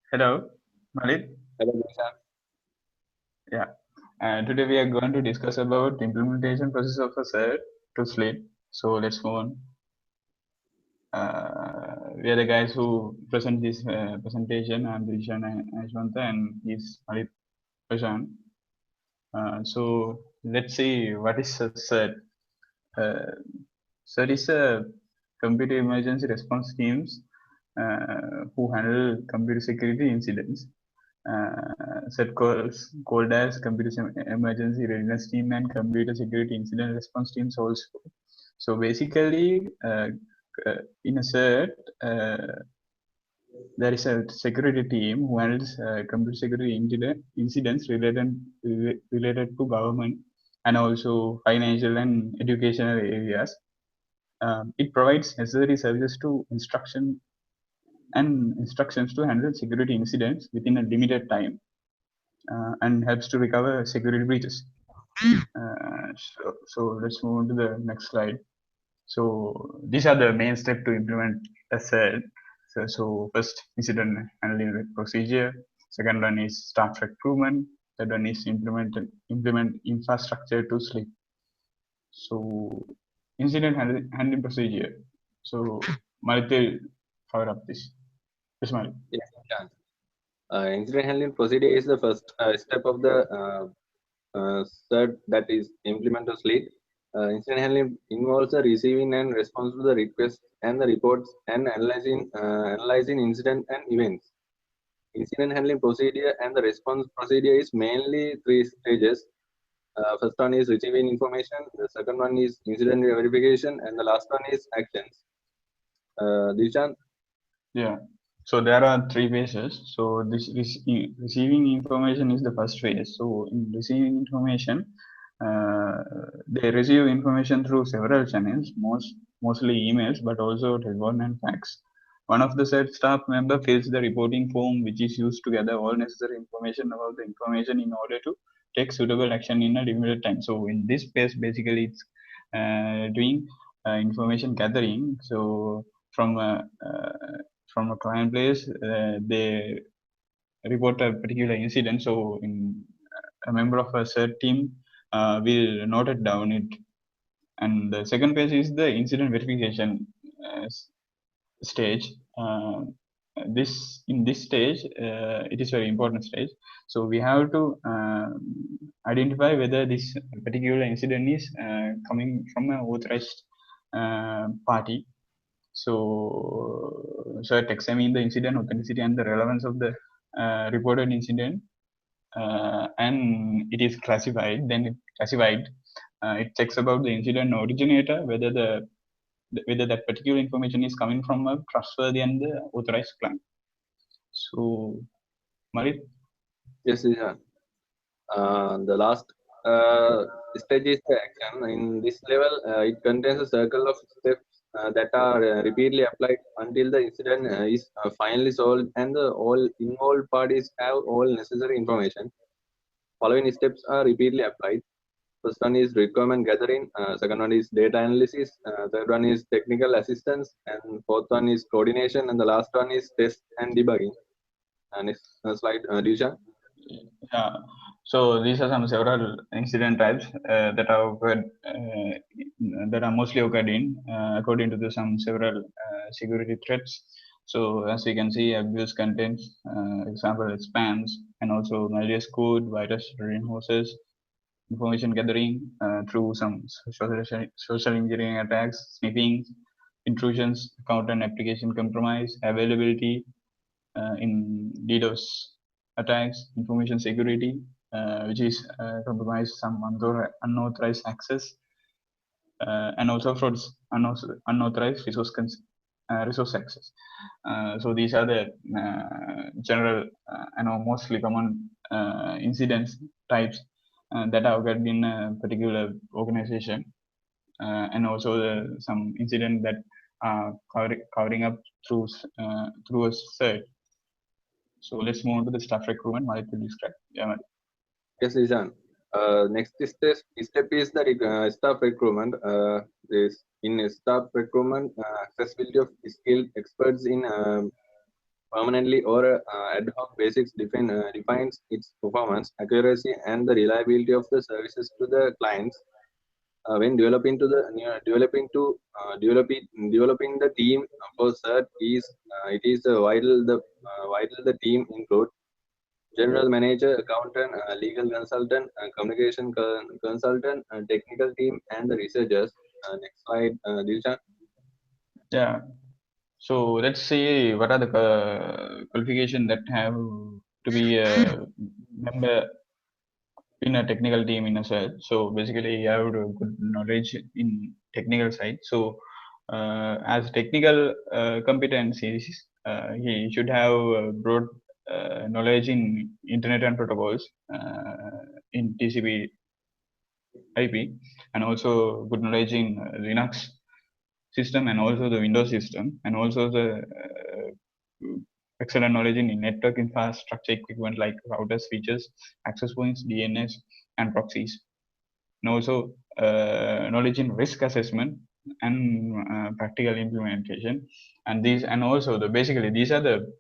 Hello, Malik. Hello, Nisha. Yeah. Today we are going to discuss about the implementation process of a CERT to SLIIT. So let's move on. We are the guys who present this presentation. I'm Dishan Ashwanta and he's Malik Prashant. So let's see what is a CERT. Uh, CERT is a computer emergency response teams who handle computer security incidents. Set called as computer emergency readiness team and computer security incident response teams also. So basically, in a CERT, there is a security team who handles computer security incidents related to government and also financial and educational areas. It provides necessary services to instructions to handle security incidents within a limited time and helps to recover security breaches. So let's move on to the next slide. So these are the main steps to implement a CERT. So first, incident handling procedure. Second one is staff recruitment. Third one is implement infrastructure to SLIIT. So incident handling procedure. So Malik will cover up this. Yes, Malik. Yes, Nisha. Incident handling procedure is the first step of the CERT that is implemented SLIIT. Incident handling involves the receiving and response to the requests and the reports and analyzing incident and events. Incident handling procedure and the response procedure is mainly three stages. First one is receiving information, the second one is incident verification, and the last one is actions. Dishan, Yeah. So there are three phases. So receiving information is the first phase. So in receiving information, uh, they receive information through several channels, mostly emails, but also telephone and fax. One of the said staff member fills the reporting form, which is used to gather all necessary information about the information in order to take suitable action in a limited time. So in this phase, basically, it's doing information gathering. So from from a client place, they report a particular incident. So, a member of a CERT team will note it down. And the second phase is the incident verification stage. This in this stage, it is very important stage. So we have to identify whether this particular incident is coming from an authorized party. So it examines the incident authenticity and the relevance of the reported incident, and it is classified. Then it classified. It checks about the incident originator, whether that particular information is coming from a trustworthy and the authorized client. So, Marit, yes, Dishan. The last uh, stage is the action. In this level, it contains a circle of steps that are repeatedly applied until the incident is finally solved and the all involved parties have all necessary information. Following steps are repeatedly applied. First one is requirement gathering. Second one is data analysis. Third one is technical assistance, and fourth one is coordination, and the last one is test and debugging. Next slide, Dishan. yeah. So these are some several incident types that are occurred, that are mostly occurred in according to the some several security threats. So as you can see, abuse contents, example spams, and also malicious code, virus reinforces, information gathering through some social engineering attacks, sniffing, intrusions, account and application compromise, availability in DDoS attacks, information security, which is compromise some unauthorized access, and also frauds, unauthorized resource access. So these are the general and mostly common incidents types that are occurred in a particular organization, and also some incident that are covering up through a CERT. So let's move on to the staff recruitment. Malik will describe. Yeah, Malik. Yes, Ishan. Next step is the staff recruitment. In staff recruitment, accessibility of skilled experts in permanently or ad hoc basis defines its performance, accuracy, and the reliability of the services to the clients. When developing the team for CERT is it is vital the team include general manager, accountant, legal consultant, communication consultant, technical team, and the researchers. Next slide, Dilshan. Yeah. So let's see what are the qualifications that have to be a member in a technical team in a cell. So basically, you have to good knowledge in technical side. So as technical competencies, he should have broad knowledge in internet and protocols, in TCP IP, and also good knowledge in Linux system and also the Windows system, and also the excellent knowledge in network infrastructure equipment like routers, switches, access points, DNS, and proxies, and also knowledge in risk assessment and practical implementation. And these, and also the basically these are the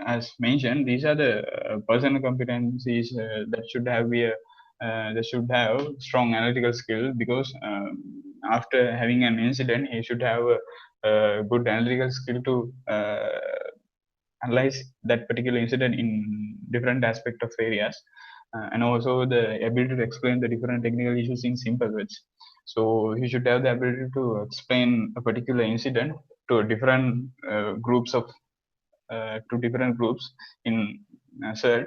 as mentioned, these are the personal competencies that should have be a that should have strong analytical skill, because after having an incident he should have a good analytical skill to analyze that particular incident in different aspect of areas, and also the ability to explain the different technical issues in simple words. So he should have the ability to explain a particular incident to different different groups in CERT,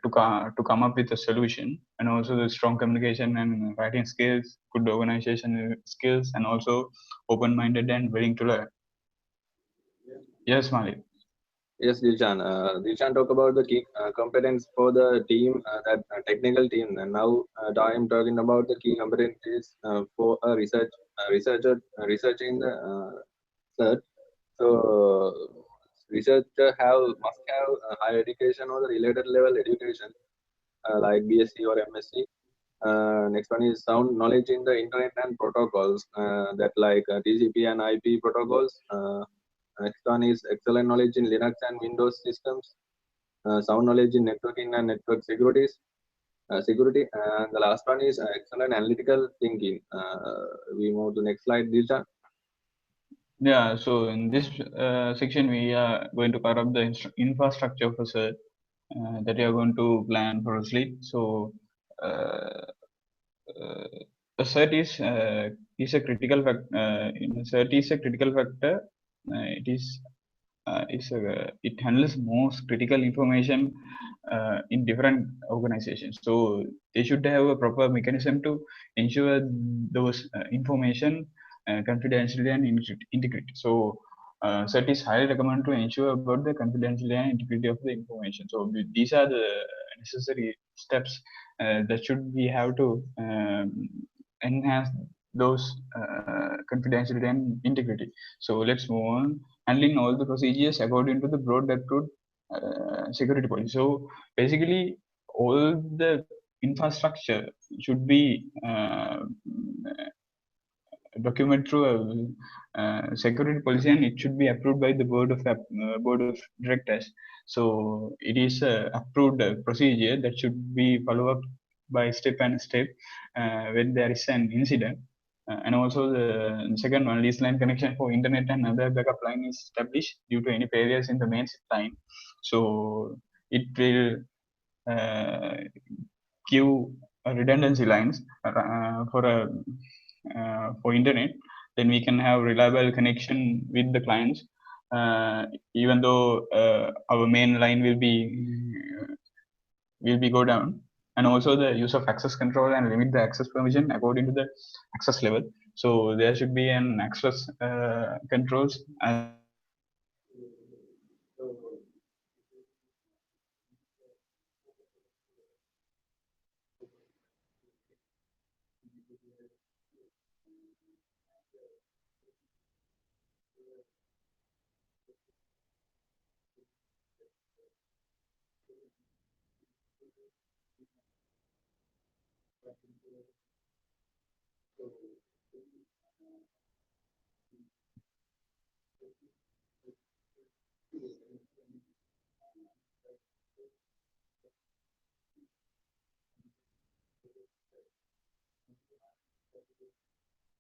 to come up with a solution, and also the strong communication and writing skills, good organization skills, and also open-minded and willing to learn. Yes, Malik. Yes, Dilshan. Dilshan talk about the key competence for the team, that technical team. And now I am talking about the key competencies for a research in the search. So researcher must have higher education or the related level education like BSc or MSc. Next one is sound knowledge in the internet and protocols, that like TCP and IP protocols. Next one is excellent knowledge in Linux and Windows systems. Sound knowledge in networking and network security. And the last one is excellent analytical thinking. We move to next slide, Disha. Yeah, so in this section, we are going to cover up the infrastructure for CERT that you are going to plan for SLIIT. So, uh, a CERT is a critical factor. CERT is a critical factor. It handles most critical information in different organizations. So they should have a proper mechanism to ensure those information confidentiality and integrity. So CERT is highly recommended to ensure about the confidentiality and integrity of the information. So these are the necessary steps that should we have to enhance those confidentiality and integrity. So let's move on. Handling all the procedures according to the broad approved security policy. So basically, all the infrastructure should be documented through a security policy, and it should be approved by the board of directors. So it is a approved procedure that should be followed up by step and step when there is an incident. And also the second one, lease line connection for internet and other backup line is established due to any failures in the main line. So it will uh, give redundancy lines for internet. Then we can have reliable connection with the clients, even though our main line will be go down. And also the use of access control and limit the access permission according to the access level. So there should be an access controls as well as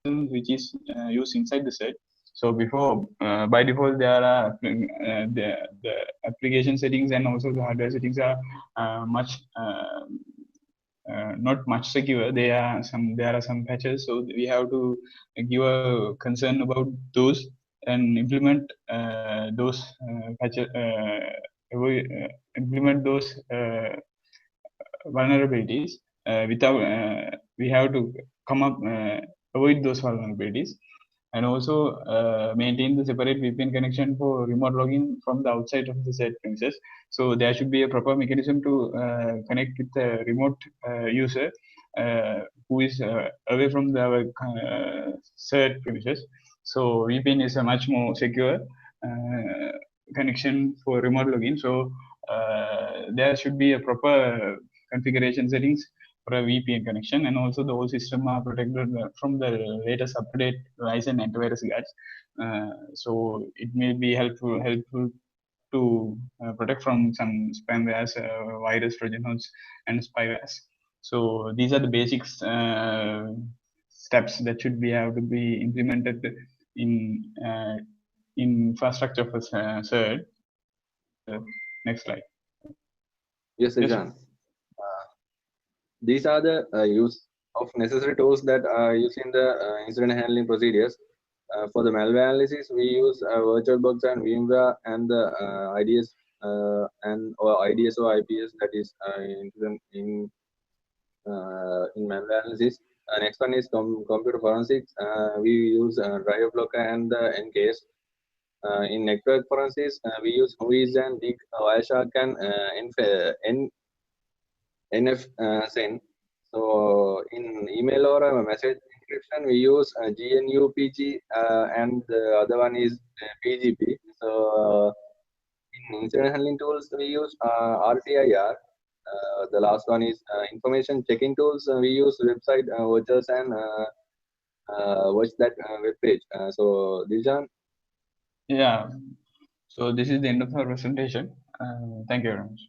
which is used inside the set. So before, by default, there are the application settings and also the hardware settings are much not much secure. There are some patches, so we have to give a concern about those and implement those patches. Implement those vulnerabilities without we have to come up avoid those vulnerabilities, and also maintain the separate VPN connection for remote login from the outside of the set premises. So there should be a proper mechanism to connect with the remote user who is away from the set premises. So VPN is a much more secure connection for remote login. So there should be a proper configuration settings for a VPN connection, and also the whole system are protected from the latest update license antivirus guards. So it may be helpful to protect from some spamwares, virus, trojans, and spywares. So these are the basics steps that should be have to be implemented in infrastructure for CERT. Next slide. Yes, Yes. Ishan. These are the use of necessary tools that are used in the incident handling procedures. For the malware analysis, we use VirtualBox and VMware and the IDS and or IDS or IPS, that is in malware analysis. Next one is computer forensics. We use driver blocker and the NKS. In network forensics, we use Whois and Dig, Wireshark, and NFSen. So in email or message encryption, we use GNU-PG, and the other one is PGP. So in incident handling tools, we use RTIR. The last one is information checking tools. We use website watchers and watch that web page. So Dijan. Yeah. So this is the end of our presentation. Thank you very much.